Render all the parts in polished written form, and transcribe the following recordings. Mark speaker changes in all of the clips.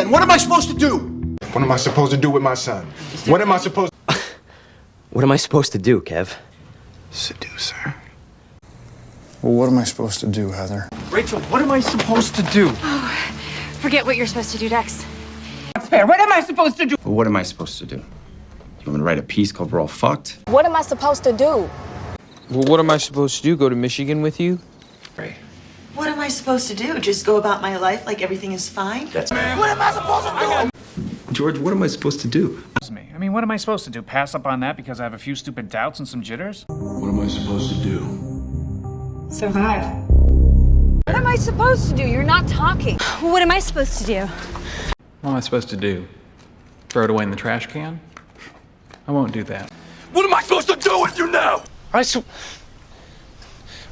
Speaker 1: And what am I supposed to do?
Speaker 2: What am I supposed to do with my son? What am I supposed to...
Speaker 3: What am I supposed to do, Kev?
Speaker 2: Seduce her.
Speaker 4: Well, what am I supposed to do, Heather?
Speaker 1: Rachel, what am I supposed to do?
Speaker 5: Forget what you're supposed to do, Dex.
Speaker 6: That's fair. What am I supposed to do?
Speaker 7: Well, what am I supposed to do? You want me to write a piece called We're All Fucked?
Speaker 8: What am I supposed to do?
Speaker 9: Well, what am I supposed to do? Go to Michigan with you?
Speaker 7: Right.
Speaker 10: What am I supposed to do? Just go about my life like everything is fine?
Speaker 1: What am I supposed to do?
Speaker 7: George, what am I supposed to do?
Speaker 11: I mean, what am I supposed to do? Pass up on that because I have a few stupid doubts and some jitters?
Speaker 2: What am I supposed to do?
Speaker 6: Survive.
Speaker 8: What am I supposed to do? You're not talking.
Speaker 5: What am I supposed to do?
Speaker 11: What am I supposed to do? Throw it away in the trash can? I won't do that.
Speaker 1: What am I supposed to do with you now?
Speaker 3: What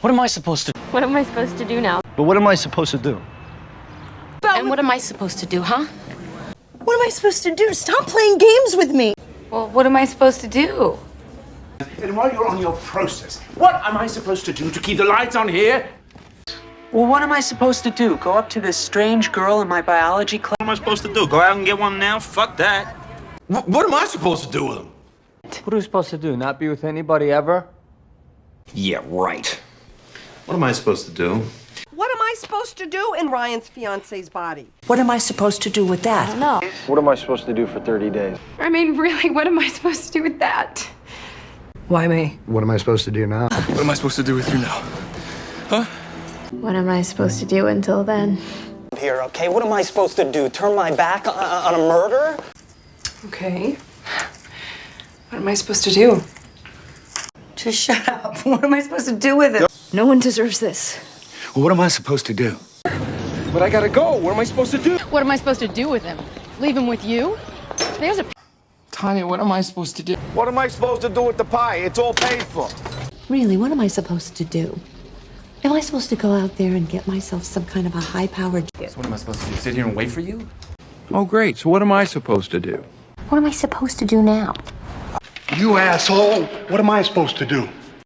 Speaker 3: am I supposed to do?
Speaker 5: What am I supposed to do now?
Speaker 3: But what am I supposed to do?
Speaker 5: And what am I supposed to do, huh?
Speaker 10: What am I supposed to do? Stop playing games with me.
Speaker 5: Well, what am I supposed to do?
Speaker 1: And while you're on your process, what am I supposed to do to keep the lights on here?
Speaker 6: Well, what am I supposed to do? Go up to this strange girl in my biology class?
Speaker 1: What am I supposed to do? Go out and get one now? Fuck that. What am I supposed to do with them?
Speaker 9: What are we supposed to do? Not be with anybody ever?
Speaker 7: Yeah, right.
Speaker 12: What am I supposed to do?
Speaker 6: What am I supposed to do in Ryan's fiance's body?
Speaker 10: What am I supposed to do with that?
Speaker 5: No.
Speaker 9: What am I supposed to do for 30 days?
Speaker 5: I mean, really, what am I supposed to do with that?
Speaker 6: Why me?
Speaker 4: What am I supposed to do now?
Speaker 1: What am I supposed to do with you now? Huh?
Speaker 5: What am I supposed to do until then?
Speaker 6: Here, okay? What am I supposed to do? Turn my back on a murder? Okay. What am I supposed to do? Just shut up. What am I supposed to do with it?
Speaker 5: No one deserves this.
Speaker 1: Well, what am I supposed to do?
Speaker 2: But I gotta go. What am I supposed to do?
Speaker 5: What am I supposed to do with him? Leave him with you? There's a...
Speaker 9: Tanya, what am I supposed to do?
Speaker 2: What am I supposed to do with the pie? It's all paid for.
Speaker 8: Really, what am I supposed to do? Am I supposed to go out there and get myself some kind of a high-powered...
Speaker 7: So what am I supposed to do? Sit here and wait for you?
Speaker 12: Oh, great. So what am I supposed to do?
Speaker 8: What am I supposed to do now?
Speaker 4: You asshole! What am I supposed to do?